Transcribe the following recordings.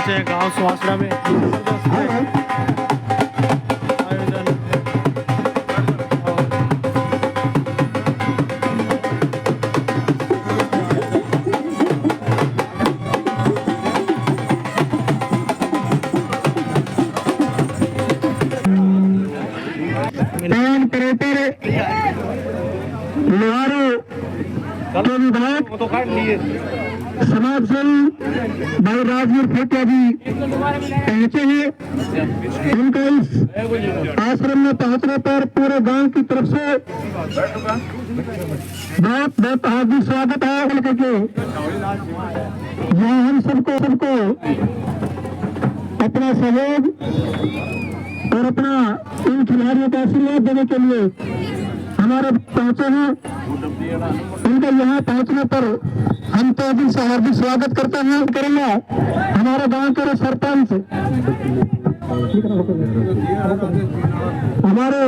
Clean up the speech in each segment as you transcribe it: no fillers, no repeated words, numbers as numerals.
पहुंचे हैं गांव सुहासरा में आयोजन। समाज सेवी भाई राजवीर फेटिया जी पहुंचे हैं। उनका इस आश्रम में पहुंचने पर पूरे गांव की तरफ से बहुत बहुत हार्दिक स्वागत है। करके यहाँ हम सबको अपना सहयोग और अपना इन खिलाड़ियों का आशीर्वाद देने के लिए हमारे पहुंचे हैं। उनके यहाँ पहुंचने पर हम तो दिल से हार्दिक स्वागत करते हैं। करेंगे हमारे गांव के सरपंच हमारे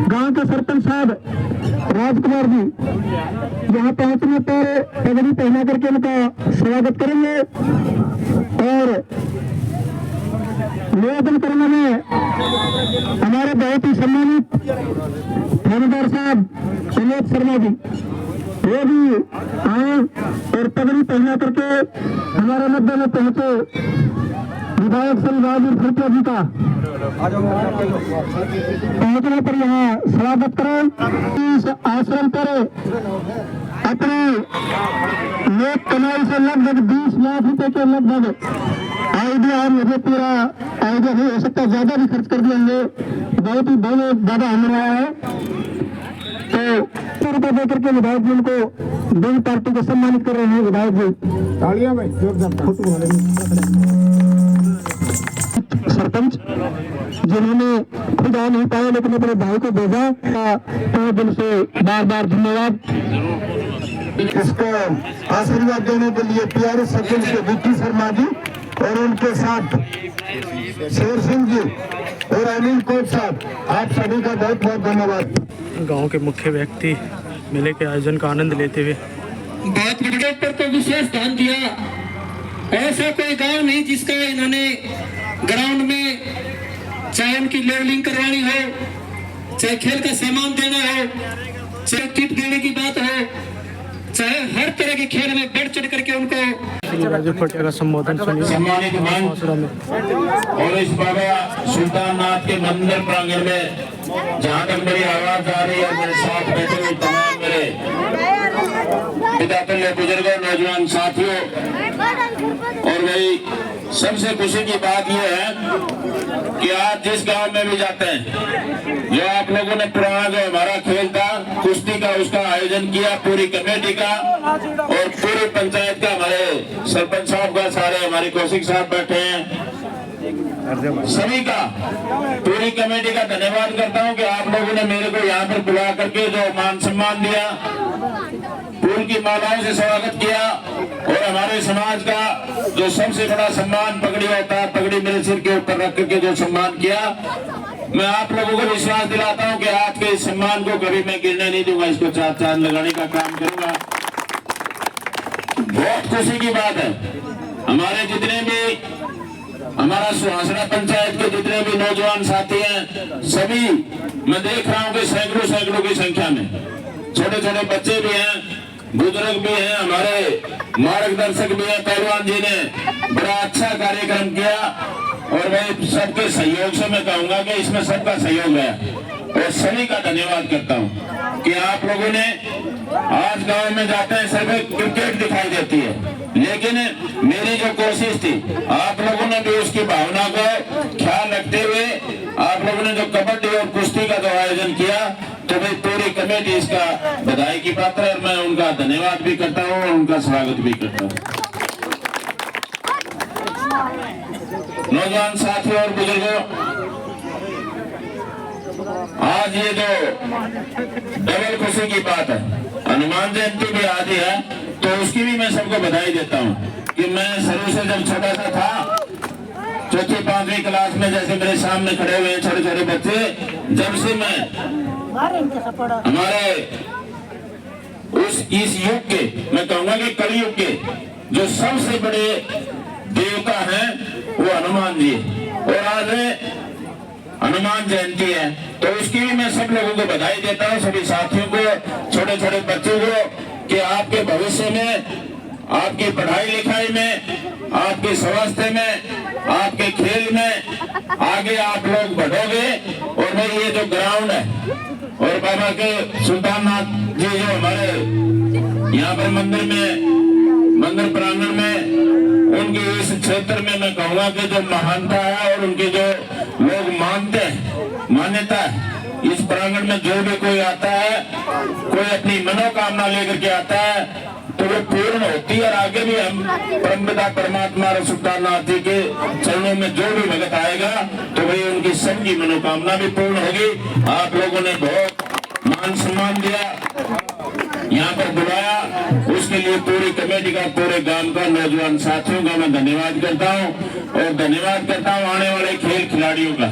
गांव के सरपंच साहब राजकुमार जी यहाँ पहुंचने पर पगड़ी पहना करके उनका स्वागत करेंगे और निवेदन करने में हमारे बहुत ही सम्मानित थानेदार साहब सुनील शर्मा जी वो भी आए और पगड़ी पहना करके हमारे मध्य में पहुंचे। विधायक श्री राजवीर फेटिया जी का पहुंचने पर यहाँ स्वागत करें। इस आश्रम पर अपने नेक कमाई से लगभग 20 लाख रुपए के लगभग आइडिया मुझे पूरा आइडिया नहीं हो सकता, ज्यादा भी खर्च कर दिएंगे। बहुत ही ज्यादा हो रहा है तो 100 रुपए दे करके विधायक जी उनको दोनों पार्टी को सम्मानित कर रहे हैं। विधायक जी तालियां भाई सरपंच जिन्होंने खुद आ नहीं पाया लेकिन अपने भाई को भेजा तो दिल से बार बार धन्यवाद। इसको आशीर्वाद देने के लिए प्यारे सरपंच के विक्की शर्मा जी और उनके साथ शेर सिंह जी और अनिल कोच साहब, आप सभी का बहुत बहुत धन्यवाद। गांव के मुख्य व्यक्ति मेले के आयोजन का आनंद लेते हुए बहुत क्रिकेट पर तो विशेष ध्यान दिया। ऐसा कोई गांव नहीं जिसका इन्होंने ग्राउंड में चाहे उनकी लेवलिंग करवानी हो, चाहे खेल का सामान देना हो, चाहे किट देने की बात हो, चाहे हर तरह के खेल में बढ़ चढ़ करके उनको राजवीर फेटिया का संबोधन सुनिए। सम्मानित मंच और इस बाबा सुल्ताननाथ के मंदिर प्रांगण में जहाँ तक मेरी आवाज आ रही है, मेरे साथ बैठे हुए तमाम मेरे पिता तुल्य बुजुर्गों, नौजवान साथियों, और भाई सबसे खुशी की बात यह है कि आज जिस गांव में भी जाते हैं, जो आप लोगों ने पुराना जो हमारा खेल था कुश्ती का, उसका आयोजन किया पूरी कमेटी का और पूरी पंचायत का, हमारे सरपंच साहब का, सारे हमारे कौशिक साहब बैठे हैं, सभी का पूरी कमेटी का धन्यवाद करता हूं कि आप लोगों ने मेरे को यहाँ पर बुला करके जो मान सम्मान दिया, फूल की मालाओं से स्वागत किया और हमारे समाज का जो सबसे बड़ा सम्मान पगड़ी होता है, पगड़ी मेरे सिर के ऊपर रख करके जो सम्मान किया, मैं आप लोगों को विश्वास दिलाता हूं कि आज के इस सम्मान को कभी मैं गिरने नहीं दूंगा, इसको चार चांद लगाने का काम करूंगा। बहुत खुशी की बात है, हमारे जितने भी हमारा सुहासरा पंचायत के जितने भी नौजवान साथी हैं, सभी मैं देख रहा हूं कि सैकड़ों की संख्या में छोटे छोटे बच्चे भी हैं, बुजुर्ग भी हैं, हमारे मार्गदर्शक भी हैं। पहलवान जी ने बड़ा अच्छा कार्यक्रम किया और मैं सबके सहयोग से मैं कहूंगा कि इसमें सबका सहयोग है और सभी का धन्यवाद करता हूं कि आप लोगों ने आज गांव में जाते हैं सिर्फ क्रिकेट दिखाई देती है, लेकिन मेरी जो कोशिश थी आप लोगों ने भी उसकी भावना को ख्याल रखते हुए आप लोगों ने जो कबड्डी और कुश्ती का जो आयोजन किया, तो भाई पूरी कमेटी इसका बधाई की पात्र है और मैं उनका धन्यवाद भी करता हूँ और उनका स्वागत भी करता हूँ। नौजवान साथियों और बुजुर्गों, आज ये जो डबल खुशी की बात है, हनुमान जयंती भी आदि है, तो उसकी भी मैं सबको बधाई देता हूँ कि मैं शुरू से जब छोटा सा था, चौथी पांचवी क्लास में, जैसे मेरे सामने खड़े हुए छोटे छोटे बच्चे, जब से मैं हमारे इस युग के, मैं कहूंगा कि कलयुग के जो सबसे बड़े देवता है वो हनुमान जी, और आज हनुमान जयंती है, तो उसकी भी मैं सब लोगों को बधाई देता हूँ, सभी साथियों को, छोटे छोटे बच्चों को, कि आपके भविष्य में, आपकी पढ़ाई लिखाई में, आपके स्वास्थ्य में, आपके खेल में आगे आप लोग बढ़ोगे। और भाई ये जो ग्राउंड है और बाबा के सुल्ताननाथ जी जो हमारे यहाँ पर मंदिर प्रांगण में, उनके इस क्षेत्र में मैं कहूँगा कि जो महानता है और उनके जो लोग मानते हैं, मान्यता है, इस प्रांगण में जो भी कोई आता है, कोई अपनी मनोकामना लेकर के आता है तो वो पूर्ण होती है। और आगे भी हम परमपिता परमात्मा और सुल्ताननाथ जी के चरणों में जो भी भगत आएगा तो वही उनकी सबकी मनोकामना भी पूर्ण होगी। आप लोगों ने बहुत मान सम्मान दिया, यहाँ पर बुलाया, उसके लिए पूरी कमेटी का, पूरे गांव का, नौजवान साथियों का मैं धन्यवाद करता हूँ। और धन्यवाद करता हूँ आने वाले खेल खिलाड़ियों का,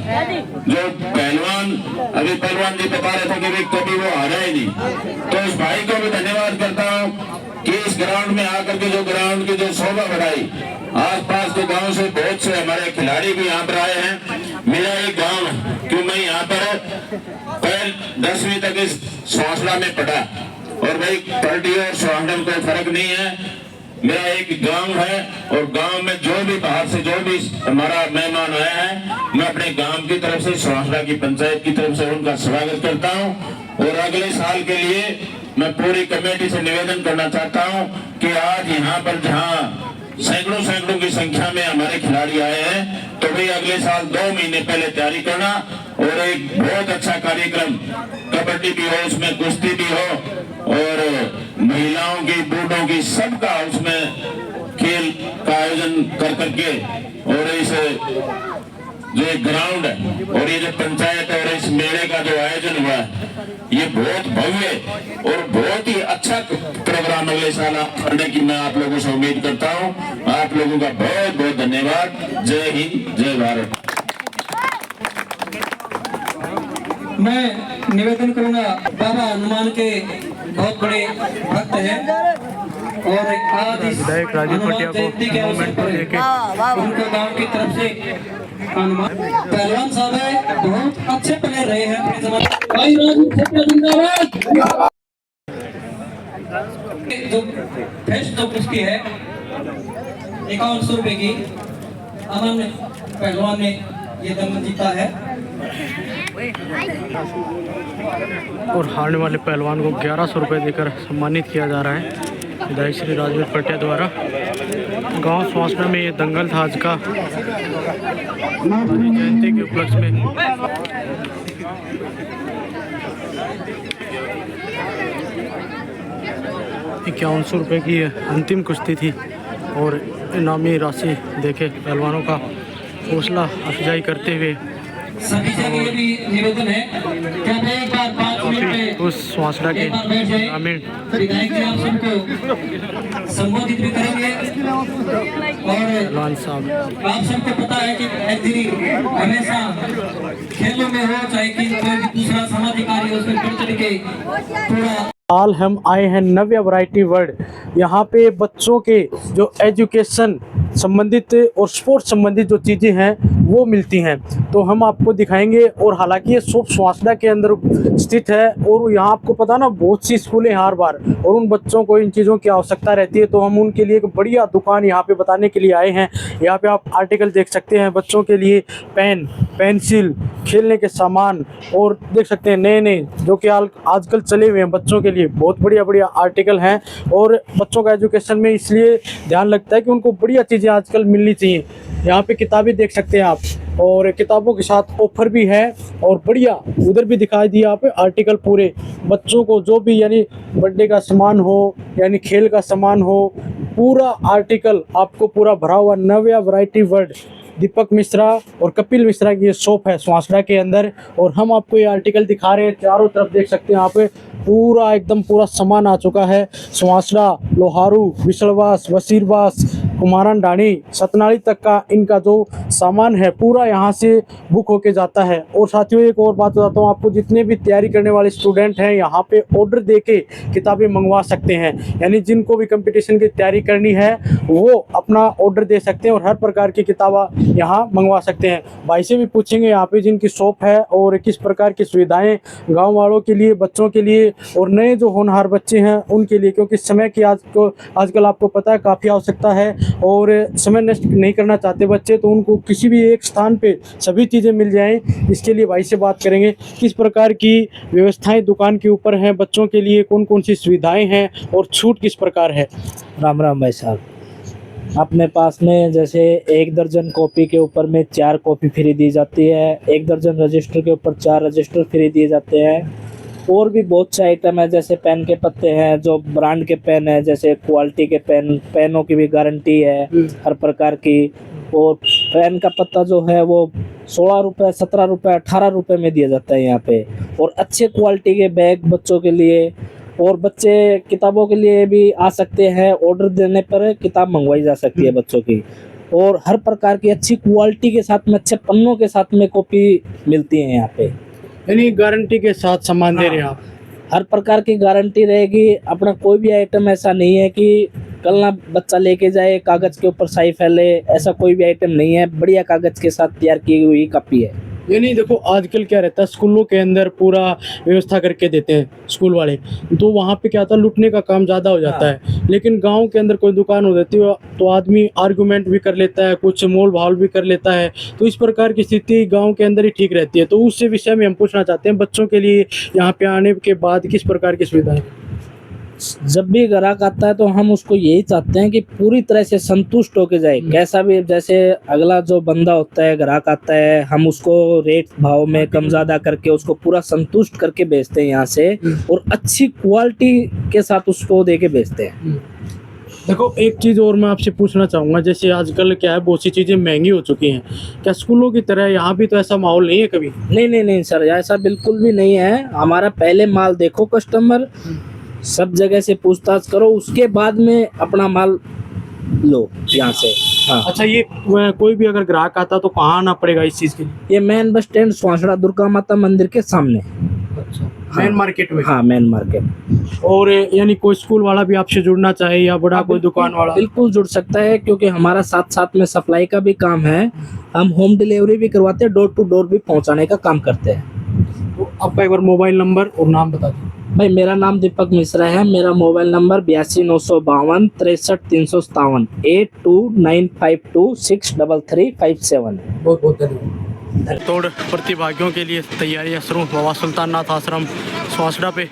जो पहलवान, अभी पहलवान जी बता रहे थे कि कभी वो हारा ही नहीं, तो उस भाई को भी धन्यवाद करता हूँ कि इस ग्राउंड में आकर के जो ग्राउंड की जो शोभा बढ़ाई, आसपास के गांव से बहुत से हमारे खिलाड़ी भी यहाँ पर आए हैं। मेरा एक गांव है, क्यों मैं यहाँ पर पहले 10वीं तक इस सौसला में पढ़ा, और भाई पलटी और सौसला में कोई फर्क नहीं है। मेरा एक गांव है, और गांव में जो भी बाहर से जो भी हमारा मेहमान आया है, मैं अपने गांव की तरफ से, सौसला की पंचायत की तरफ से उनका स्वागत करता हूं। और अगले साल के लिए मैं पूरी कमेटी से निवेदन करना चाहता हूं कि आज यहाँ पर जहाँ सैकड़ों की संख्या में हमारे खिलाड़ी आए हैं, तो भाई अगले साल 2 महीने पहले तैयारी करना, और एक बहुत अच्छा कार्यक्रम, कबड्डी भी हो, उसमें कुश्ती भी हो, और महिलाओं की, बूढ़ों की, सबका उसमें खेल का आयोजन कर करके, और इस जो एक ग्राउंड है और ये जो पंचायत और इस मेले का जो आयोजन हुआ है, ये बहुत भव्य और बहुत ही अच्छा प्रोग्राम अगले साल करने की मैं आप लोगों से उम्मीद करता हूँ। आप लोगों का बहुत बहुत धन्यवाद। जय हिंद, जय भारत। मैं निवेदन करूंगा, बाबा हनुमान के बहुत बड़े भक्त हैं, और आज इस विधायक राजीव हनुमान पटिया को जयंती के अवसर मूवमेंट को पर लेके उनके गांव की तरफ से हनुमान पहलवान साहब है, बहुत अच्छे प्लेयर रहे हैं अपने जमाने में। भाई राजू पटिया जिंदाबाद। जो फेस्ट जो कुश्ती है 5100 रुपए की, अमन पहलवान ने ये दम जीता है। और हारने वाले पहलवान को 1100 रुपये देकर सम्मानित किया जा रहा है विधायक श्री राजवीर पटिया द्वारा। गांव स्वासना में ये दंगल था आज का जयंती के उपलक्ष्य में। 5100 रुपये की अंतिम कुश्ती थी, और इनामी राशि देखे पहलवानों का हौसला अफजाई करते हुए सभी से ये भी निवेदन है कि आप एक बार 5 मिनट में उस स्वासना के ग्रामीण विधायक जी आप सबको संबोधित भी करेंगे। और पहलवान साहब, आप सबको पता है कि एथलीट हमेशा खेलों में हो, चाहे कि कोई भी दूसरा सामाजिक कार्य हो, उसमें बढ़ चढ़ के पूरा। हाल हम आए हैं नव्य वैरायटी वर्ल्ड। यहाँ पे बच्चों के जो एजुकेशन संबंधित और स्पोर्ट्स संबंधित जो चीज़ें हैं वो मिलती हैं, तो हम आपको दिखाएंगे। और हालांकि ये शॉप स्वासना के अंदर स्थित है, और यहाँ आपको पता ना बहुत सी स्कूलें हर बार, और उन बच्चों को इन चीज़ों की आवश्यकता रहती है, तो हम उनके लिए एक बढ़िया दुकान यहाँ पे बताने के लिए आए हैं। यहाँ पे आप आर्टिकल देख सकते हैं बच्चों के लिए, पेन, पेंसिल, खेलने के सामान, और देख सकते हैं नए नए जो कि आजकल चले हुए हैं बच्चों के लिए, बहुत बढ़िया बढ़िया आर्टिकल हैं। और बच्चों का एजुकेशन में इसलिए ध्यान लगता है कि उनको बढ़िया चीज़ें आजकल मिलनी चाहिए। यहाँ पे किताबें देख सकते हैं आप, और किताबों के साथ ऑफर भी है, और बढ़िया उधर भी दिखाई दिया यहाँ पे आर्टिकल पूरे बच्चों को, जो भी यानी बर्थडे का सामान हो, यानी खेल का सामान हो, पूरा आर्टिकल आपको पूरा भरा हुआ। नव्या वैरायटी वर्ल्ड, दीपक मिश्रा और कपिल मिश्रा की ये शॉप है स्वासना के अंदर, और हम आपको ये आर्टिकल दिखा रहे हैं। चारों तरफ देख सकते हैं यहाँ पे पूरा एकदम पूरा सामान आ चुका है। स्वासना, लोहारू, विसलवास, वसीरवास, कुमारन डाणी सतनाली तक का इनका जो सामान है पूरा यहाँ से बुक होके जाता है। और साथियों एक और बात बताता हूँ आपको, जितने भी तैयारी करने वाले स्टूडेंट हैं यहाँ पे ऑर्डर देके किताबें मंगवा सकते हैं। यानी जिनको भी कंपटीशन की तैयारी करनी है वो अपना ऑर्डर दे सकते हैं और हर प्रकार की किताबें यहाँ मंगवा सकते हैं। भाई से भी पूछेंगे यहाँ पे जिनकी शॉप है और किस प्रकार की सुविधाएं गाँव वालों के लिए, बच्चों के लिए और नए जो होनहार बच्चे हैं उनके लिए, क्योंकि समय की आजकल आपको पता है काफ़ी आवश्यकता है और समय नष्ट नहीं करना चाहते बच्चे, तो उनको किसी भी एक स्थान पे सभी चीज़ें मिल जाएं। इसके लिए भाई से बात करेंगे किस प्रकार की व्यवस्थाएं दुकान के ऊपर हैं, बच्चों के लिए कौन कौन सी सुविधाएं हैं और छूट किस प्रकार है। राम राम भाई साहब, अपने पास में जैसे 1 दर्जन कॉपी के ऊपर में 4 कॉपी फ्री दी जाती है, 1 दर्जन रजिस्टर के ऊपर 4 रजिस्टर फ्री दिए जाते हैं। और भी बहुत से आइटम है, जैसे पेन के पत्ते हैं, जो ब्रांड के पेन है, जैसे क्वालिटी के पेनों की भी गारंटी है हर प्रकार की। और पेन का पत्ता जो है वो 16 रुपये, 17 रुपये, 18 रुपये में दिया जाता है यहाँ पे। और अच्छे क्वालिटी के बैग बच्चों के लिए, और बच्चे किताबों के लिए भी आ सकते हैं, ऑर्डर देने पर किताब मंगवाई जा सकती है बच्चों की। और हर प्रकार की अच्छी क्वालिटी के साथ में, अच्छे पन्नों के साथ में कॉपी मिलती है यहाँ पे। यानी गारंटी के साथ सामान दे रहे हैं आप। हर प्रकार की गारंटी रहेगी। अपना कोई भी आइटम ऐसा नहीं है कि कल ना बच्चा लेके जाए कागज़ के ऊपर स्याही फैले, ऐसा कोई भी आइटम नहीं है। बढ़िया कागज़ के साथ तैयार की हुई कॉपी है। यानी देखो आजकल क्या रहता है, स्कूलों के अंदर पूरा व्यवस्था करके देते हैं स्कूल वाले, तो वहाँ पे क्या होता है लूटने का काम ज़्यादा हो जाता है। लेकिन गांव के अंदर कोई दुकान हो जाती है तो आदमी आर्गुमेंट भी कर लेता है, कुछ मोल भाव भी कर लेता है, तो इस प्रकार की स्थिति गांव के अंदर ही ठीक रहती है। तो उस विषय में हम पूछना चाहते हैं बच्चों के लिए यहाँ पे आने के बाद किस प्रकार की सुविधाएं। जब भी ग्राहक आता है तो हम उसको यही चाहते हैं कि पूरी तरह से संतुष्ट होके जाए। कैसा भी, जैसे अगला जो बंदा होता है, ग्राहक आता है, हम उसको रेट भाव में कम ज़्यादा करके उसको पूरा संतुष्ट करके बेचते हैं यहाँ से, और अच्छी क्वालिटी के साथ उसको दे के बेचते हैं। देखो एक चीज़ और मैं आपसे पूछना चाहूँगा, जैसे आजकल क्या है बहुत सी चीज़ें महंगी हो चुकी हैं, क्या स्कूलों की तरह यहाँ भी तो ऐसा माहौल नहीं है कभी? नहीं सर, ऐसा बिल्कुल भी नहीं है। हमारा पहले माल देखो, कस्टमर सब जगह से पूछताछ करो, उसके बाद में अपना माल लो यहाँ से। हाँ। अच्छा, ये कोई भी अगर ग्राहक आता तो कहाँ आना पड़ेगा इस चीज़ के लिए? ये मेन बस स्टैंड स्वांसड़ा दुर्गा माता मंदिर के सामने। अच्छा, मेन मार्केट में? हाँ, मेन मार्केट। और यानी कोई स्कूल वाला भी आपसे जुड़ना चाहे या बड़ा कोई दुकान वाला? बिल्कुल जुड़ सकता है, क्योंकि हमारा साथ साथ में सप्लाई का भी काम है। हम होम डिलीवरी भी करवाते हैं, डोर टू डोर भी पहुँचाने का काम करते हैं। तो आपका एक बार मोबाइल नंबर और नाम बता दीजिए। भाई मेरा नाम दीपक मिश्रा है। मेरा मोबाइल नंबर 82 952 63 357 8295263357 है। बहुत बहुत धन्यवाद। तोड़ प्रतिभागियों के लिए तैयारियां शुरू, बाबा सुल्ताननाथ आश्रम स्वासड़ा पे।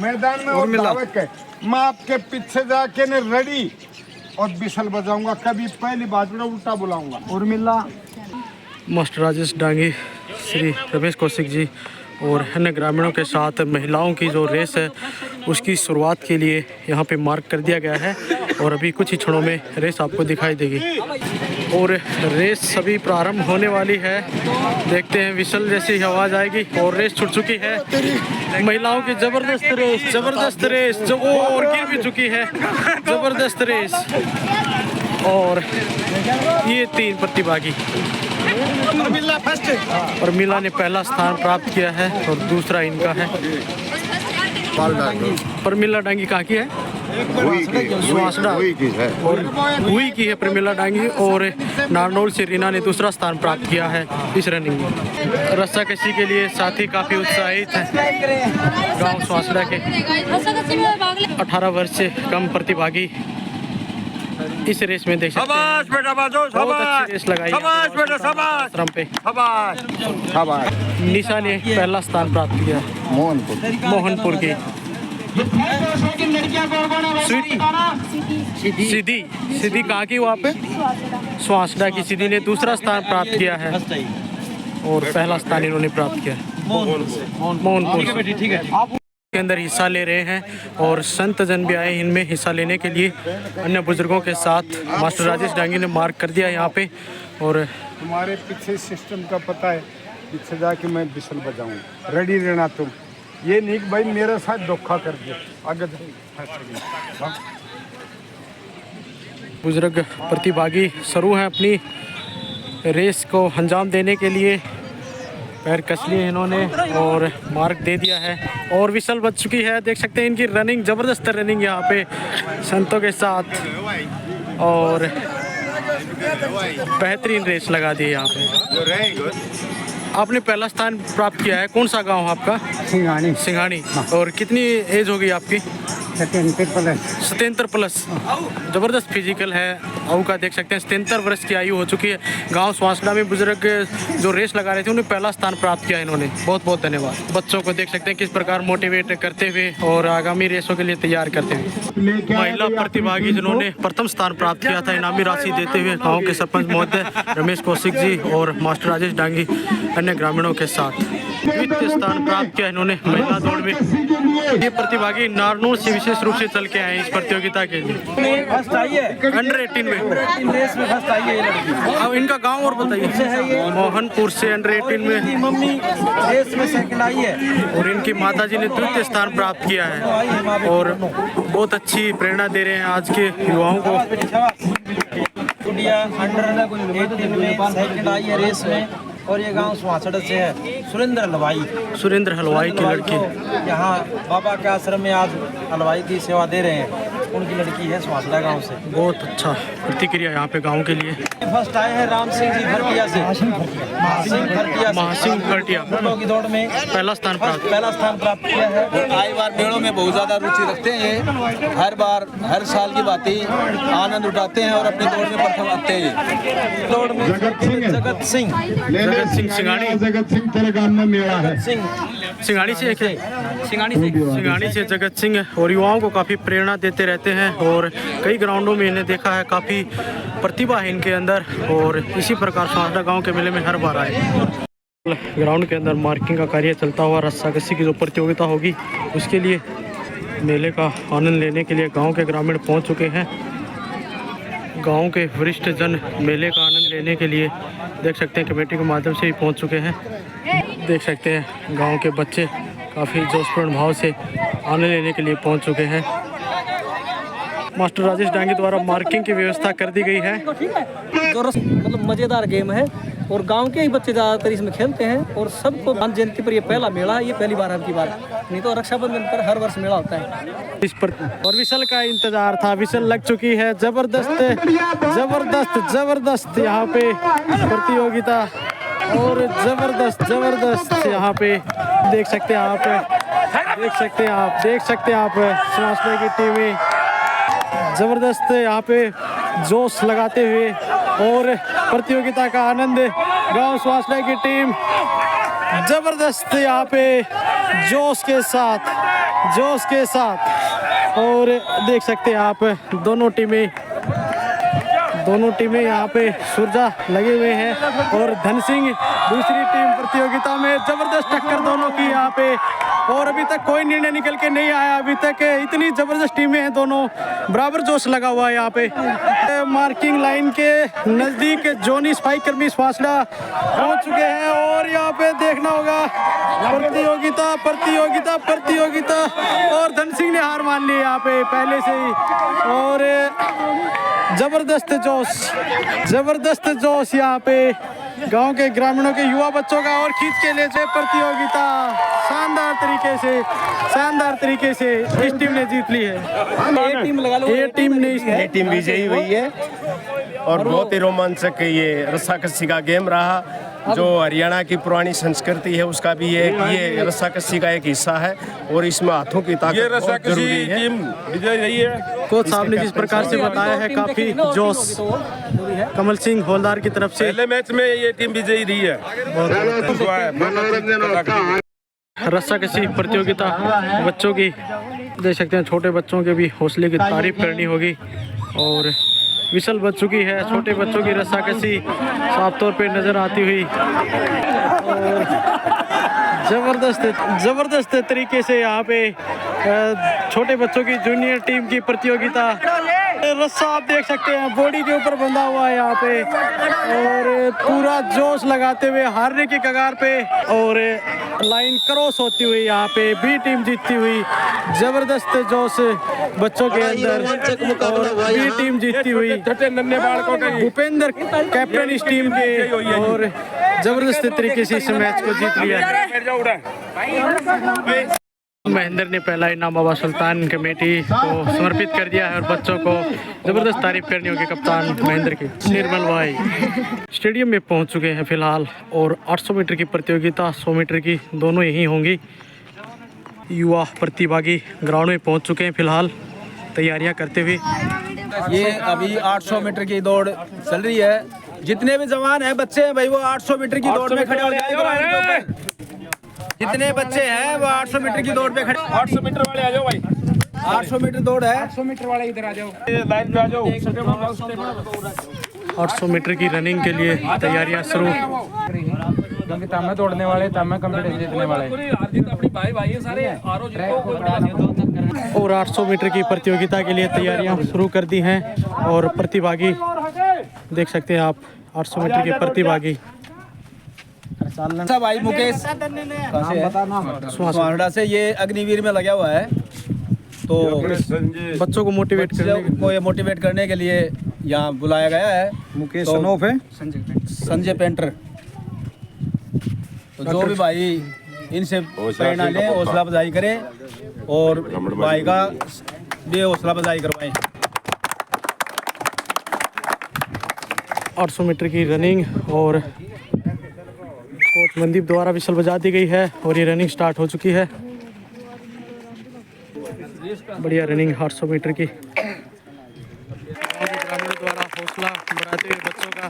मैदान में और धावक है, मैं आपके पीछे जाके ने रेडी और बिसल बजाऊंगा, कभी पहली बात में उल्टा बुलाऊंगा। उर्मिला, मास्टर राजेश डांगी, श्री रमेश कौशिक जी और अन्य ग्रामीणों के साथ महिलाओं की जो रेस है उसकी शुरुआत के लिए यहाँ पे मार्क कर दिया गया है और अभी कुछ ही क्षणों में रेस आपको दिखाई देगी और रेस अभी प्रारंभ होने वाली है। देखते हैं, विसल जैसी आवाज़ आएगी और रेस छूट चुकी है। महिलाओं की जबरदस्त रेस जो और गिर भी चुकी है, जबरदस्त रेस। और ये 3 प्रतिभागी, उर्मिला ने पहला स्थान प्राप्त किया है और दूसरा इनका है। प्रमिला डांगी कहाँ की है? स्वासड़ा और हुई की है प्रमिला डांगी। और नारनौल से रीना ने दूसरा स्थान प्राप्त किया है इस रनिंग में। रस्साकशी के लिए साथी काफ़ी उत्साहित हैं। गांव स्वासड़ा के 18 वर्ष से कम प्रतिभागी इस रेस में देख सकते हैं। बहुत अच्छी रेस लगाई आश्रम पे। निशा ने पहला स्थान प्राप्त किया, मोहनपुर की। सीधी कहाँ की वहाँ पे? स्वासड़ा की सीधी ने दूसरा स्थान प्राप्त किया है और पहला स्थान इन्होंने प्राप्त किया मोहनपुर के अंदर हिस्सा ले रहे हैं। और संत जन भी आए इनमें हिस्सा लेने के लिए अन्य बुजुर्गों के साथ। मास्टर राजेश डांगी ने मार्क कर दिया यहाँ पे। और तुम्हारे पीछे सिस्टम का पता है, पीछे जाके मैं बिसल बजाऊँ, रेडी रहना तुम। ये नहीं कि भाई मेरे साथ धोखा कर दिया। आगे बुजुर्ग प्रतिभागी शुरू हैं अपनी रेस को अंजाम देने के लिए। पैर कस लिए इन्होंने और मार्क दे दिया है और विसल बच चुकी है। देख सकते हैं इनकी रनिंग, ज़बरदस्त रनिंग यहाँ पे संतों के साथ और बेहतरीन रेस लगा दी है यहाँ पे। आपने पहला स्थान प्राप्त किया है। कौन सा गांव आपका? सिंघानी। सिंघानी। और कितनी एज होगी आपकी? 77 प्लस। ज़बरदस्त फिजिकल है अऊ का, देख सकते हैं 77 वर्ष की आयु हो चुकी है। गांव स्वासड़ा में बुजुर्ग जो रेस लगा रहे थे उन्हें पहला स्थान प्राप्त किया इन्होंने। बहुत बहुत धन्यवाद। बच्चों को देख सकते हैं किस प्रकार मोटिवेट करते हुए और आगामी रेसों के लिए तैयार करते हुए। महिला प्रतिभागी जिन्होंने प्रथम स्थान प्राप्त किया था, इनामी राशि देते हुए गाँव के सरपंच महोदय रमेश कौशिक जी और मास्टर राजेश डांगी अन्य ग्रामीणों के साथ। द्वितीय स्थान प्राप्त किया इन्होंने महिला दौड़ में। ये प्रतिभागी नारनौल से विशेष रूप से चल के आए इस प्रतियोगिता के लिए। फर्स्ट आई है अंडर 18 में रेस में फर्स्ट आई है ये लड़की। अब इनका गांव और बताइए। मोहनपुर से अंडर 18 इनकी में मम्मी रेस में सेकंड आई है और इनकी माताजी ने द्वितीय स्थान प्राप्त किया है और बहुत अच्छी प्रेरणा दे रहे हैं आज के युवाओं को। गुड़िया अंडर 18 में सेकंड आई है रेस में और ये गांव सुहासड़ से है। सुरेंद्र हलवाई की लड़की यहाँ बाबा के आश्रम में आज हलवाई की सेवा दे रहे हैं। उनकी लड़की है सुहासड़ा गांव से। बहुत अच्छा प्रतिक्रिया यहाँ पे गांव के लिए। फर्स्ट आए हैं राम सिंह जी भरटिया से। महासिंह भरटिया फुटबॉल की दौड़ में पहला स्थान प्राप्त किया है। आए बार मेलों में बहुत ज़्यादा रुचि रखते हैं ये। हर बार हर साल की बात ही आनंद उठाते हैं और अपनी दौड़ में प्रथम आते हैं। दौड़ में जगत सिंह सिंघानी। जगत सिंह तेरे गांव में मेला है। सिंघानी से जगत सिंह और युवाओं को काफ़ी प्रेरणा देते रहते हैं और कई ग्राउंडों में इन्हें देखा है, काफ़ी प्रतिभा है इनके अंदर और इसी प्रकार स्वासड़ा गांव के मेले में हर बार आए। ग्राउंड के अंदर मार्किंग का कार्य चलता हुआ रस्साकसी की जो प्रतियोगिता होगी उसके लिए मेले का आनंद लेने के लिए गाँव के ग्रामीण पहुँच चुके हैं। गाँव के वरिष्ठ जन मेले का आनंद लेने के लिए देख सकते हैं कमेटी के माध्यम से ही पहुँच चुके हैं। देख सकते हैं गांव के बच्चे काफ़ी जोशपूर्ण भाव से आनंद लेने के लिए पहुंच चुके हैं। मास्टर राजेश डांगी द्वारा मार्किंग की व्यवस्था कर दी गई है। जो मतलब मज़ेदार गेम है और गांव के ही बच्चे ज़्यादातर इसमें खेलते हैं और सबको गांधी जयंती पर ये पहला मेला है। ये पहली बार आपकी बात, नहीं तो रक्षाबंधन पर हर वर्ष मेला होता है। इस पर और विसल का इंतजार था। विसल लग चुकी है। जबरदस्त जबरदस्त जबरदस्त यहाँ पे प्रतियोगिता और जबरदस्त यहाँ पे देख सकते हैं आप स्वास्थ्य की टीमें जबरदस्त यहाँ पे जोश लगाते हुए और प्रतियोगिता का आनंद। गांव स्वास्थ्य की टीम जबरदस्त यहाँ पे जोश के साथ और देख सकते हैं आप दोनों टीमें यहाँ पे सुरजा लगे हुए हैं और धन सिंह दूसरी टीम प्रतियोगिता में जबरदस्त टक्कर दोनों की यहाँ पे और अभी तक कोई निर्णय निकल के नहीं आया। अभी तक इतनी जबरदस्त टीमें हैं, दोनों बराबर जोश लगा हुआ है यहाँ पे। मार्किंग लाइन के नज़दीक जोनी स्पाई कर्मी स्वासड़ा पहुँच चुके हैं और यहाँ पे देखना होगा प्रतियोगिता और धन सिंह ने हार मान ली यहाँ पे पहले से ही और जबरदस्त जोश यहाँ पे गांव के ग्रामीणों के युवा बच्चों का और खींच के ले जाए प्रतियोगिता शानदार तरीके से इस टीम ने जीत ली है। ये टीम विजयी हुई है और बहुत ही रोमांचक ये रस्साकसी का गेम रहा। जो हरियाणा की पुरानी संस्कृति है उसका भी ये रस्साकसी का एक हिस्सा है और इसमें हाथों की ताकत बहुत जरूरी है। टीम विजय रही है। कोच साहब ने जिस प्रकार से बताया है काफी जोश कमल सिंह हवलदार की तरफ से। पहले मैच में ये टीम विजयी रही है। रस्साकसी प्रतियोगिता बच्चों की देख सकते हैं, छोटे बच्चों के भी हौसले की तारीफ करनी होगी और विसल बच चुकी है। छोटे बच्चों की रस्साकसी साफ तौर पे नजर आती हुई और जबरदस्त तरीके से यहाँ पे छोटे बच्चों की जूनियर टीम की प्रतियोगिता रस्सा आप देख सकते हैं बॉडी के ऊपर बंधा हुआ है यहाँ पे, और पूरा जोश लगाते हुए हारने की कगार पे, और लाइन क्रॉस होती हुई यहाँ पे बी टीम जीतती हुई, जबरदस्त जोश बच्चों के अंदर, और बी टीम जीतती हुई, भूपेंद्र कैप्टन इस टीम के, और जबरदस्त तरीके से इस मैच को जीत लिया। महेंद्र ने पहला इनाम बाबा सुल्तान कमेटी को समर्पित कर दिया है, और बच्चों को जबरदस्त तारीफ करनी होगी कप्तान महेंद्र की। निर्मल भाई स्टेडियम में पहुंच चुके हैं फिलहाल, और 800 मीटर की प्रतियोगिता 100 मीटर की दोनों यहीं होंगी। युवा प्रतिभागी ग्राउंड में पहुंच चुके हैं फिलहाल तैयारियां करते हुए। ये अभी 800 मीटर की दौड़ चल रही है। जितने भी जवान हैं, बच्चे हैं भाई, वो 800 मीटर की दौड़ में खड़े हो जाएंगे। जितने बच्चे हैं वो 800 मीटर की दौड़ पे खड़े। 800 मीटर वाले आ जाओ भाई, 800 मीटर दौड़ है। 800 मीटर वाले इधर आ जाओ, लाइन पे आ जाओ। 800 मीटर की रनिंग के लिए तैयारियां शुरू। तब दौड़ने वाले, तब मैं कंपटीशन जीतने वाले। और 800 मीटर की प्रतियोगिता के लिए तैयारियां शुरू कर दी हैं, और प्रतिभागी देख सकते हैं आप 800 मीटर के प्रतिभागी। भाई मुकेश सुहाना से ये अग्निवीर में लगा हुआ है, तो बच्चों को मोटिवेट करने के लिए यहाँ बुलाया गया है। मुकेश तो सनोफ है, संजय पेंटर। तो जो भी भाई इनसे प्रेरणा लें, हौसला अफजाई करें, और भाई का भी हौसला अफजाई करवाएं। 800 मीटर की रनिंग, और कोच मनदीप द्वारा विसल बजा दी गई है, और ये रनिंग स्टार्ट हो चुकी है। बढ़िया रनिंग 800 मीटर की। ग्रामीणों द्वारा हौसला बढ़ाते हुए बच्चों का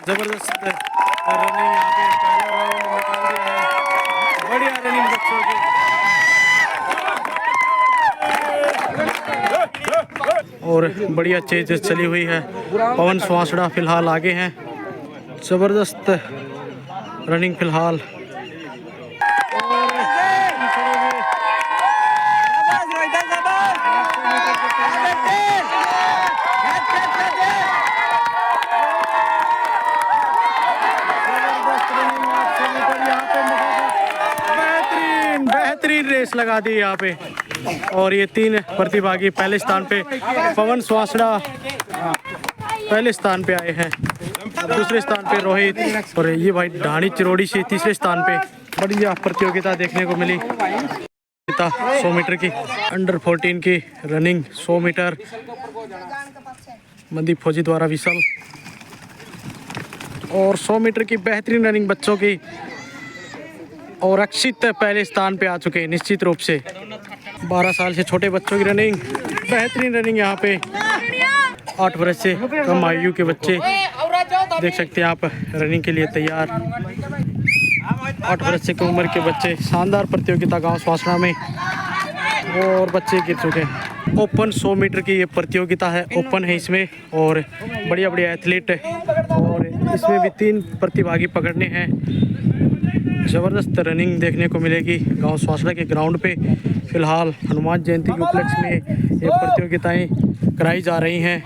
जबरदस्त रनिंग यहाँ पे पहला राउंड निकाल दिया है। बढ़िया रनिंग बच्चों की, और बढ़िया चेज चली हुई है। पवन सुहासड़ा फिलहाल आगे हैं, जबरदस्त रनिंग फिलहाल। बेहतरीन रेस लगा दी यहाँ पे, और ये 3 प्रतिभागी पहले स्थान पे। पवन सुहासड़ा पहले स्थान पे आए हैं, दूसरे स्थान पे रोहित, और ये भाई ढाणी चिरोड़ी से तीसरे स्थान पे। बढ़िया प्रतियोगिता देखने को मिली। 100 मीटर की अंडर 14 की रनिंग 100 मीटर, मनदीप फौजी द्वारा विसल, और 100 मीटर की बेहतरीन रनिंग बच्चों की, और अक्षित पहले स्थान पे आ चुके हैं निश्चित रूप से। 12 साल से छोटे बच्चों की रनिंग, बेहतरीन रनिंग यहाँ पे। 8 वर्ष से कम आयु के बच्चे देख सकते हैं आप रनिंग के लिए तैयार। 8 वर्ष से कम उम्र के बच्चे, शानदार प्रतियोगिता गांव स्वासना में, और बच्चे गिर चुके हैं। ओपन 100 मीटर की ये प्रतियोगिता है, ओपन है इसमें, और बढ़िया बढ़िया एथलीट है, और इसमें भी 3 प्रतिभागी पकड़ने हैं। ज़बरदस्त रनिंग देखने को मिलेगी गांव स्वासना के ग्राउंड पे। फिलहाल हनुमान जयंती के उपलक्ष्य में ये प्रतियोगिताएं कराई जा रही हैं,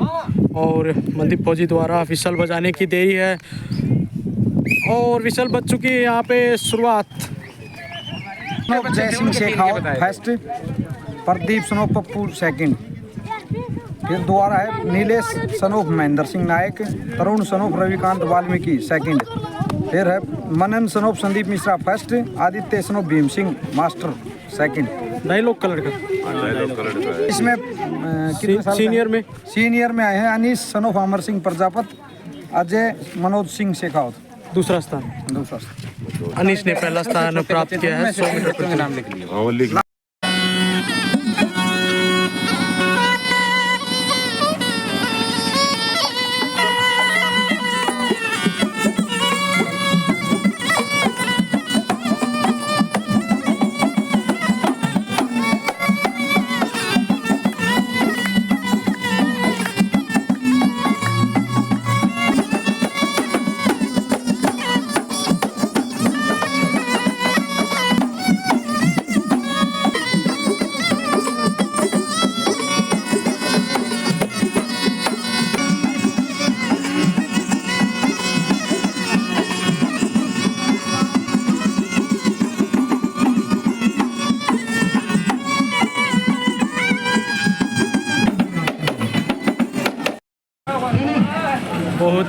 और मनदीप फौजी द्वारा विसल बजाने की देरी है, और विसल बज चुकी है यहाँ पे शुरुआत। Jai Singh Shekhawat first, Pradeep son of Pappu second, फिर दोबारा है Nilesh son of Mahendra Singh Nayak, Tarun son of Ravikant Valmiki second, फिर है Manan son of Sandeep Mishra first, Aditya son of Bhim Singh master second. Dialogue colour का इसमें सीनियर में आए हैं अनीस सनोफ अमर सिंह प्रजापत, अजय मनोज सिंह शेखावत दूसरा स्थान। अनीश ने पहला स्थान प्राप्त किया है 100 मीटर पर। नाम लिख लिया।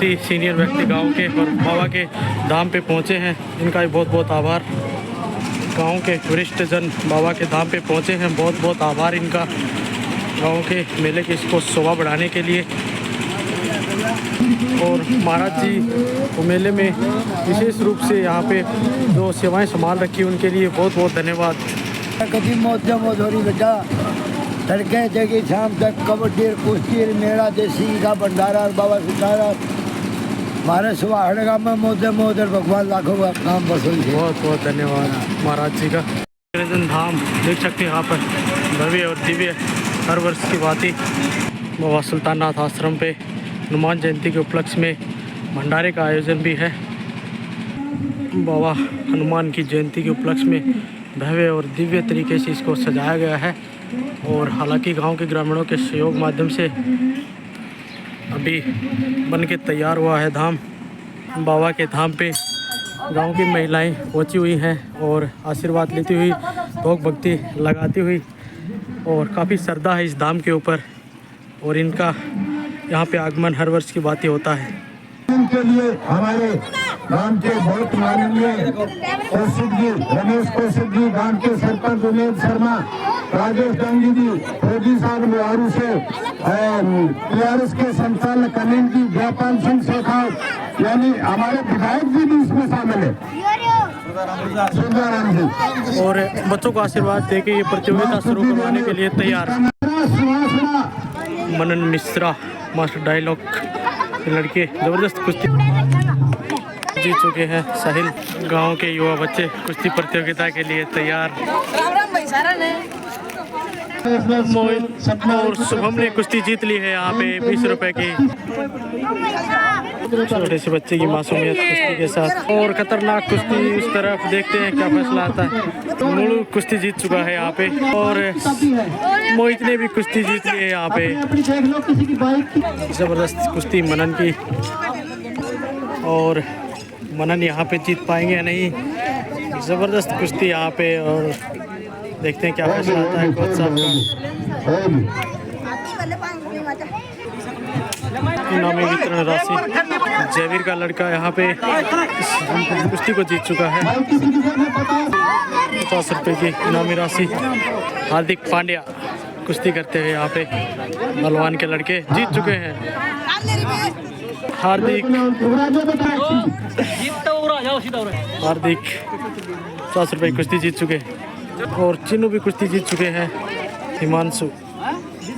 व्यक्ति, सीनियर व्यक्ति गांव के और बाबा के धाम पे पहुंचे हैं, इनका भी बहुत बहुत आभार। गांव के वरिष्ठ जन बाबा के धाम पे पहुंचे हैं, बहुत बहुत आभार इनका, गांव के मेले की इसको शोभा बढ़ाने के लिए। और महाराज जी को मेले में विशेष रूप से यहाँ पे जो सेवाएं संभाल रखी उनके लिए बहुत बहुत धन्यवाद। कभी मौज हो रही बेटा, तड़के जगह शाम तक कबड्डी कुश्ती मेला देसी का भंडारा बाबा सितारा हमारे सुबह हड़गा में मौज भगवान लाखों का काम वसूल। बहुत बहुत धन्यवाद महाराज जी का। निरंजन धाम देख सकते हैं यहाँ पर भव्य और दिव्य हर वर्ष की बात ही। बाबा सुल्ताननाथ आश्रम पे हनुमान जयंती के उपलक्ष्य में भंडारे का आयोजन भी है। बाबा हनुमान की जयंती के उपलक्ष्य में भव्य और दिव्य तरीके से इसको सजाया गया है। और हालांकि गांव के ग्रामीणों के सहयोग माध्यम से अभी बन के तैयार हुआ है धाम। बाबा के धाम पे गांव की महिलाएं पहुंची हुई हैं और आशीर्वाद लेती हुई, भोग भक्ति लगाती हुई, और काफ़ी श्रद्धा है इस धाम के ऊपर। और इनका यहाँ पे आगमन हर वर्ष की बात ही होता है। के लिए हमारे गांव के बहुत माननीय कौशिक जी, रमेश कौशिक जी, गांव के सरपंच उमेश शर्मा, राजेश डांगी जी, फौजी साहब लोहारू से, टीआरएस के संचालक अनिल जी, जयपाल सिंह शेखावत, यानी हमारे विधायक जी भी इसमें शामिल है, सुंदराराम जी। और बच्चों को आशीर्वाद दे के ये प्रतियोगिता शुरू करवाने के लिए तैयार। मनन मिश्रा मास्टर डायलॉग के लड़के जबरदस्त कुश्ती जीत चुके हैं। साहिल गांव के युवा बच्चे कुश्ती प्रतियोगिता के लिए तैयार। मोहित और शुभम ने कुश्ती जीत ली है यहाँ पे 20 रुपए की। छोटे से बच्चे की मासूमियत कुश्ती के साथ। और खतरनाक कुश्ती उस तरफ, देखते हैं क्या फैसला आता है। मुलू कुश्ती जीत चुका है यहाँ पे और मोहित ने भी कुश्ती जीत ली है यहाँ पे। जबरदस्त कुश्ती मनन की, और मनन यहाँ पे जीत पाएंगे या नहीं। जबरदस्त कुश्ती यहाँ पे, और देखते हैं क्या फैसला आता है कोच साहब का। इनामी वितरण राशि जयवीर का लड़का यहाँ पे कुश्ती को जीत चुका है। 50 रुपए की इनामी राशि। हार्दिक पांड्या कुश्ती करते हुए यहाँ पे बलवान के लड़के जीत चुके हैं। हार्दिक 50 रुपए की कुश्ती जीत चुके हैं। और चिन्नू भी कुश्ती जीत चुके हैं। हिमांशु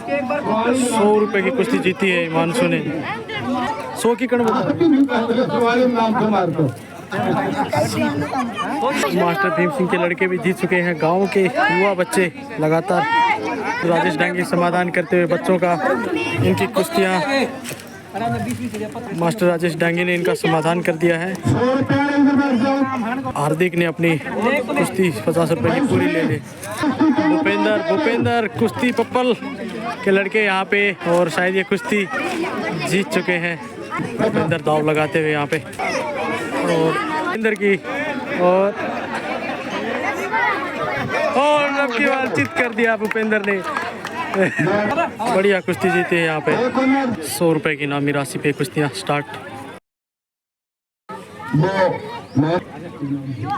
100 रुपए की कुश्ती जीती है हिमांशु ने। 100 की कण मास्टर भीम सिंह के लड़के भी जीत चुके हैं। गांव के युवा बच्चे लगातार राजेश डांगी समाधान करते हुए बच्चों का, इनकी कुश्तियां मास्टर राजेश डांगी ने इनका समाधान कर दिया है। हार्दिक ने अपनी कुश्ती 50 रुपए की पूरी ले ली। भूपेंद्र कुश्ती पप्पल के लड़के यहाँ पे, और शायद ये कुश्ती जीत चुके हैं। भूपेंद्र दाव लगाते हुए यहाँ पे, और भूपेंद्र की और नबकी बार जीत कर दिया भूपेंद्र ने। बढ़िया कुश्ती जीती है यहाँ पे। 100 रुपए की इनामी राशि पे कुश्तियाँ स्टार्ट।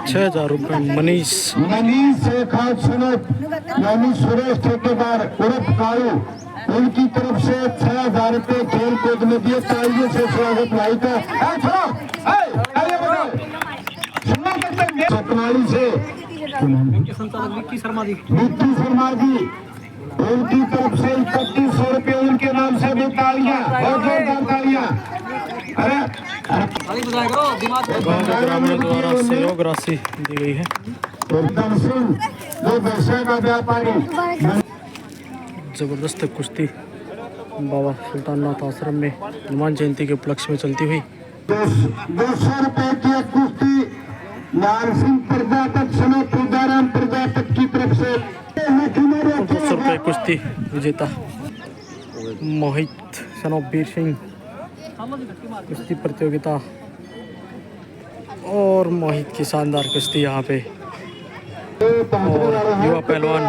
6000 रुपए मनीष शेखावत सुनत यानी सुरेश ठेकेदार उर्फ कालू, उनकी तरफ से 6000 रुपए खेल कूद में दिए। चाहिए से स्वागत भाई का। सतनाली से विक्की शर्मा जी, उनकी तरफ से 3100 रुपए उनके नाम से भी तालियां, बहुत जोरदार तालियां। अरे गाँव के ग्रामीणों द्वारा सहयोग राशि दी गई है। जो व्यवसाय का व्यापारी। जबरदस्त कुश्ती बाबा सुल्ताननाथ आश्रम में हनुमान जयंती के उपलक्ष्य में चलती हुई। 200 रुपए की कुश्ती लाल सिंह प्रजापत सनो तुलदाराम प्रजापत की तरफ से। 200 रुपए कुश्ती विजेता मोहित सनो वीर सिंह कुश्ती प्रतियोगिता, और मोहित की शानदार कुश्ती यहाँ पे। और युवा पहलवान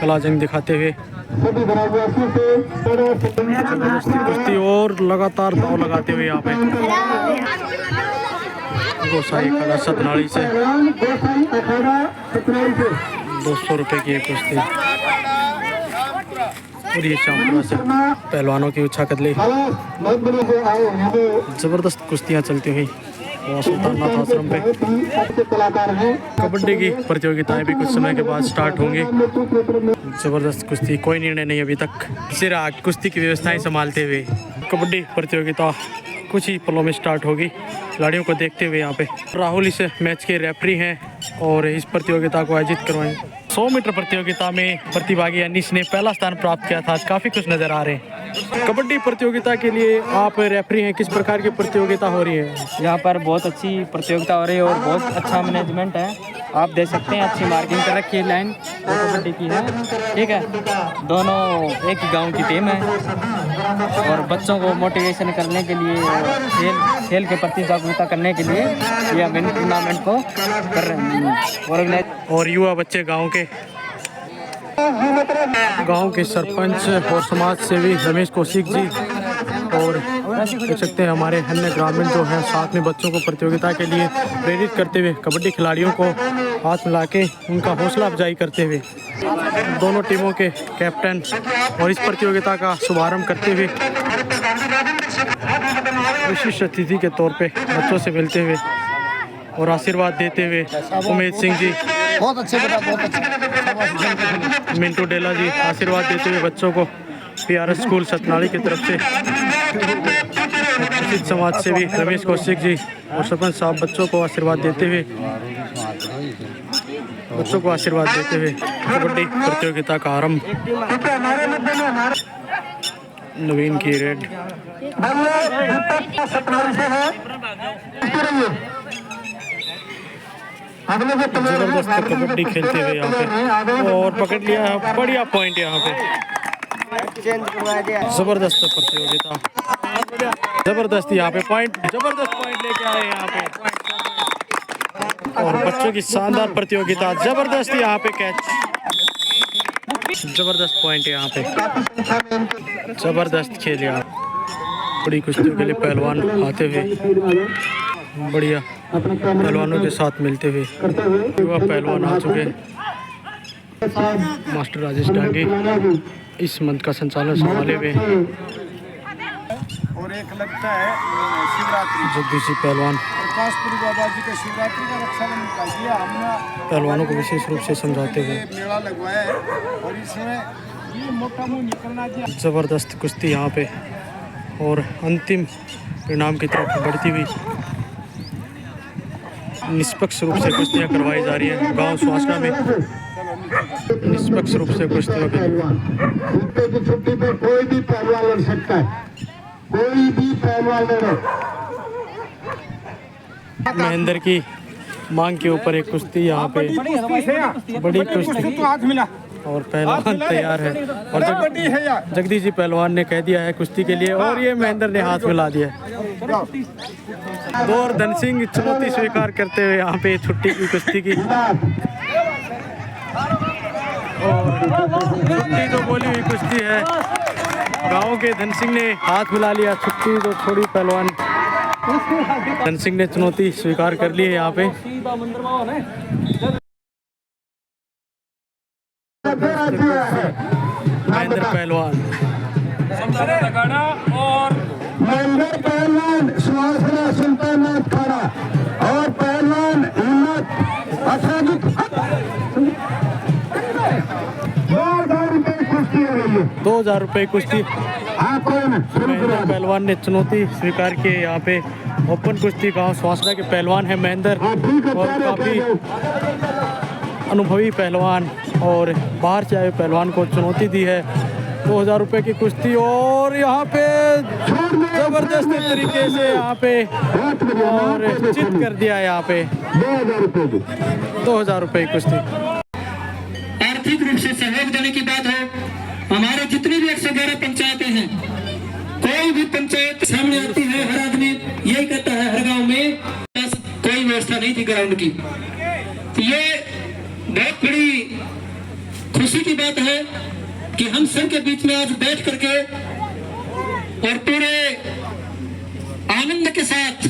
कला जंग दिखाते हुए सभी ग्रामवासियों से जबरदस्ती कुश्ती और लगातार दाव लगाते हुए यहाँ पे गोसाई अखाड़ा सतनाड़ी से गोसाई अखाड़ा सतनाड़ी से 200 रुपये की एक कुश्ती। और ये शामपुरा से पहलवानों की उछा कदली बहुत बड़े से आए हमें जबरदस्त कुश्तियाँ चलती हुई और सुल्ताननाथ आश्रम पे अच्छे कलाकार हैं। कबड्डी की प्रतियोगिताएं भी कुछ समय के बाद स्टार्ट होंगी। जबरदस्त कुश्ती, कोई निर्णय नहीं अभी तक, सिर्फ कुश्ती की व्यवस्थाएं संभालते हुए कबड्डी प्रतियोगिता कुछ ही पलों में स्टार्ट होगी। खिलाड़ियों को देखते हुए यहाँ पे राहुल इस मैच के रेफरी हैं और इस प्रतियोगिता को आयोजित करवाएंगे। 100 मीटर प्रतियोगिता में प्रतिभागी अनीस ने पहला स्थान प्राप्त किया था। आज काफ़ी कुछ नज़र आ रहे हैं। कबड्डी प्रतियोगिता के लिए आप रेफरी हैं, किस प्रकार की प्रतियोगिता हो रही है? यहाँ पर बहुत अच्छी प्रतियोगिता हो रही है और बहुत अच्छा मैनेजमेंट है। आप देख सकते हैं अच्छी मार्किंग कर रखी है, लाइन कबड्डी की है, ठीक है। दोनों एक ही गांव की टीम है और बच्चों को मोटिवेशन करने के लिए, खेल के प्रति जागरूकता करने के लिए ये हम इन टूर्नामेंट को कर रहे हैं ऑर्गेनाइज। और युवा बच्चे गांव के सरपंच और समाज सेवी रमेश कौशिक जी और देख सकते हैं हमारे अन्य ग्रामीण जो हैं साथ में बच्चों को प्रतियोगिता के लिए प्रेरित करते हुए, कबड्डी खिलाड़ियों को हाथ मिला के उनका हौसला अफजाई करते हुए दोनों टीमों के कैप्टन और इस प्रतियोगिता का शुभारंभ करते हुए विशिष्ट अतिथि के तौर पे बच्चों से मिलते हुए और आशीर्वाद देते हुए उमेद सिंह जी, बहुत अच्छे बेटा, बहुत अच्छे। मिंटू डेला जी आशीर्वाद देते हुए बच्चों को PRS स्कूल सतनाड़ी की तरफ से प्रसिद्ध समाज सेवी रमेश कौशिक जी और सरपंच साहब बच्चों को आशीर्वाद देते हुए कबड्डी प्रतियोगिता का आरंभ। नवीन की रेड जबरदस्त कबड्डी खेलते हुए यहाँ पे और पकड़ लिया, बढ़िया पॉइंट यहाँ पे। जबरदस्त प्रतियोगिता, जबरदस्त यहाँ पे पॉइंट, जबरदस्त पॉइंट लेके आए यहाँ पे और बच्चों की शानदार प्रतियोगिता, जबरदस्त यहाँ पे कैच, जबरदस्त पॉइंट यहाँ पे, जबरदस्त खेल यहाँ। बड़ी कुश्तियों के लिए पहलवान आते हुए बढ़िया पहलवानों के साथ मिलते हुए युवा पहलवान आ चुके हैं। मास्टर राजेश डांगी इस मंच का संचालन संभाले हुए हैं और एक लगता है शिवरात्रि, जगदीशी पहलवान प्रकाशपुरी बाबा जी का शिवरात्रि का रक्षाबंधन निकाल दिया हमने, पहलवानों को विशेष रूप से समझाते हुए मेला लगवाया है और इसमें ये मोटा मुंह निकलना दिया। जबरदस्त कुश्ती यहाँ पे और अंतिम परिणाम की तरफ बढ़ती हुई निष्पक्ष रूप से कुश्तियाँ करवाई जा रही हैं। गांव सुहासना में निष्पक्ष रूप से कुश्तियों की छुट्टी पे कोई भी पहलवान लड़ सकता है, कोई भी पहलवान लड़े। महेंद्र की मांग के ऊपर एक कुश्ती यहाँ पे, बड़ी कुश्ती और पहलवान तैयार है और जगदीश जी पहलवान ने कह दिया है कुश्ती के लिए और ये महेंद्र ने हाथ मिला दिया। और धन सिंह चुनौती स्वीकार करते हुए यहाँ पे छुट्टी की कुश्ती की और छुट्टी तो बोली हुई कुश्ती है। गांव के धन सिंह ने हाथ मिला लिया, छुट्टी तो छोड़ी पहलवान। धन सिंह ने चुनौती स्वीकार कर ली है यहाँ पे। महेंद्र पहलवान और महेंद्र पहलवान सुहासना सुल्ताननाथ खाड़ा और पहलवान हिम्मत असादिक 2000 रुपये कुश्ती हो रही है। 2000 रुपये कुश्ती। महेंद्र पहलवान ने चुनौती स्वीकार की यहाँ पे। ओपन कुश्ती गांव सुहासना के पहलवान है महेंद्र और काफ़ी अनुभवी पहलवान और बाहर से आए पहलवान को चुनौती दी है। 2000 रुपये की कुश्ती और यहाँ पे जबरदस्त तरीके से यहाँ पे और चित कर दिया यहाँ पे 2000 रुपये की कुश्ती। आर्थिक रूप से सहयोग देने की बात हो, हमारे जितनी भी 111 पंचायतें हैं, कोई भी पंचायत सामने आती है, हर आदमी यही कहता है हर गांव में कोई व्यवस्था नहीं थी ग्राउंड की। तो ये बहुत बड़ी खुशी की बात है कि हम सबके बीच में आज बैठ करके और पूरे आनंद के साथ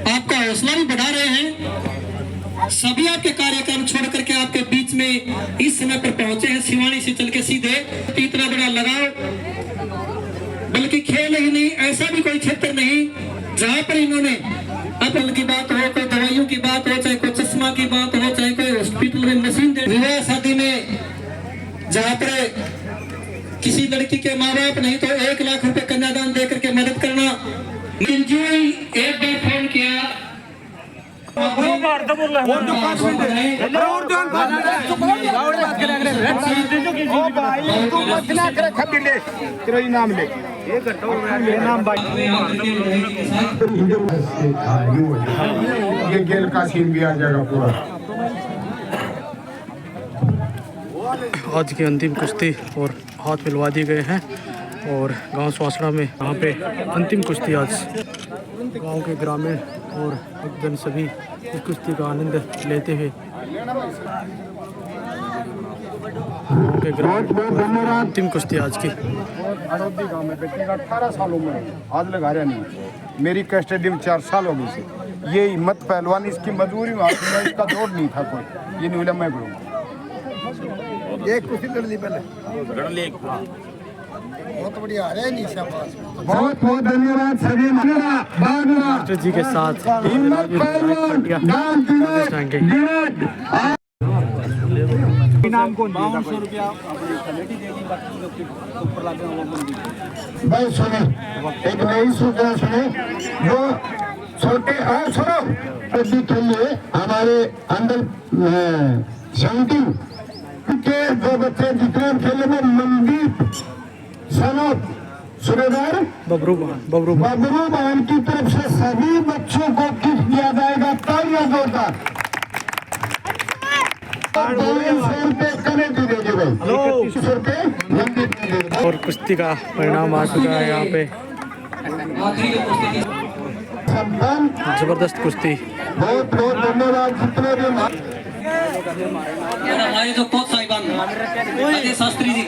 आपका हौसला भी बढ़ा रहे हैं। सभी आपके कार्यक्रम छोड़ करके आपके बीच में इस समय पर पहुंचे हैं, सिवानी से चल के सीधे। इतना बड़ा लगाव, बल्कि खेल ही नहीं, ऐसा भी कोई क्षेत्र नहीं जहां पर इन्होंने अपल की बात हो, कोई दवाइयों की बात हो, चाहे कोई चश्मा की बात हो, चाहे कोई हॉस्पिटल में मशीन दे, विवाह शादी में जहां पर किसी लड़की के माँ बाप नहीं तो 1 लाख रुपए कन्यादान दे करके मदद करना। एक बार फोन किया ये गेल का सीन भी आ जाएगा पूरा। आज की अंतिम कुश्ती और हाथ मिलवा दिए गए हैं और गांव स्वासड़ा में यहाँ पे अंतिम कुश्ती आज गांव के ग्रामीण और जन सभी इस कुश्ती का आनंद लेते हुए गांव के ग्रामीण अंतिम कुश्ती आज की। अड़ोदी गांव में बेटे का 18 साल उम्र है, आज लगा रहा नहीं। मेरी कस्टडी में 4 साल हो गई से। ये हिम्मत पहलवानी इसकी मजबूरी में इसका दौड़ नहीं था कोई, ये नहीं मैं करूँगा। एक कुश्ती लड़ ली पहले, बहुत बढ़िया है नहीं शाबाश। बहुत बहुत धन्यवाद सभी मास्टर जी के साथ इनाम कौन 5200 रुपया भाई सुने, एक नई सूचना सुने, जो छोटे सुनो प्रति के लिए हमारे अंदर शंकिंग के जो बच्चे जितने खेले में मनदीप सनोप सूबेदार बबरू बहन की तरफ से सभी बच्चों को गिफ्ट दिया जाएगा। तालियां जोरदार। 200 रुपये कमेटी देंगे भाई, 3100 रुपये मंदिर में देंगे। और कुश्ती का परिणाम आ चुका है यहाँ पे। जबरदस्त कुश्ती। बहुत बहुत धन्यवाद जितने भी हमारे जो कोच साहिबान अजय शास्त्री जी,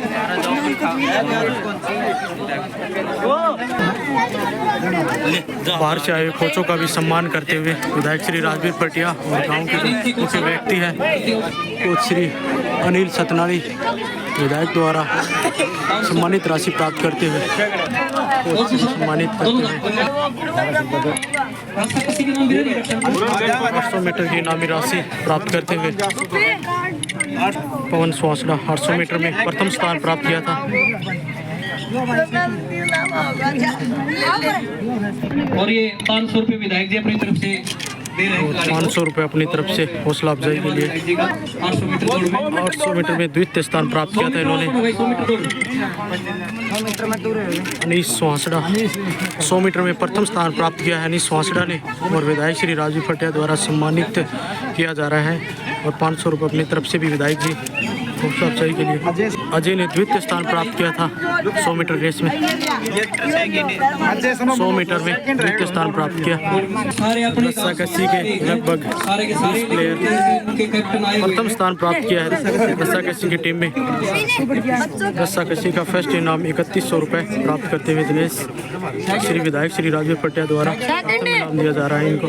बाहर से आए कोचों का भी सम्मान करते हुए विधायक श्री राजवीर पटिया और गांव के जो मुख्य व्यक्ति हैं कोच श्री अनिल सतनाड़ी विधायक द्वारा सम्मानित राशि प्राप्त करते हुए कोच को सम्मानित करते हुए 800 मीटर की इनामी राशि प्राप्त करते हुए पवन स्वासड़ा 800 मीटर में प्रथम स्थान प्राप्त किया था। और ये 500 रुपये विधायक जी अपनी तरफ से दे रहे हैं। 500 रुपये अपनी तरफ से हौसला अफजाई के लिए। 800 मीटर में द्वितीय स्थान प्राप्त किया था इन्होंने। अनीस स्वासड़ा 100 मीटर में प्रथम स्थान प्राप्त किया है अनीस स्वासड़ा ने और विधायक श्री राजवीर पटिया द्वारा सम्मानित किया जा रहा है। और 500 रुपये अपनी तरफ से भी विधायक जी हौसला अफजाई के लिए। अजय ने द्वितीय स्थान प्राप्त किया था 100 मीटर रेस में। 100 मीटर में द्वितीय स्थान प्राप्त किया। रस्साकशी के लगभग 20 प्लेयर प्रथम स्थान प्राप्त किया है रस्साकशी की टीम में। रस्साकशी का फर्स्ट इनाम 3100 रुपये प्राप्त करते हुए दिनेश श्री विधायक श्री राजवीर पटिया द्वारा इनाम दिया जा रहा है इनको।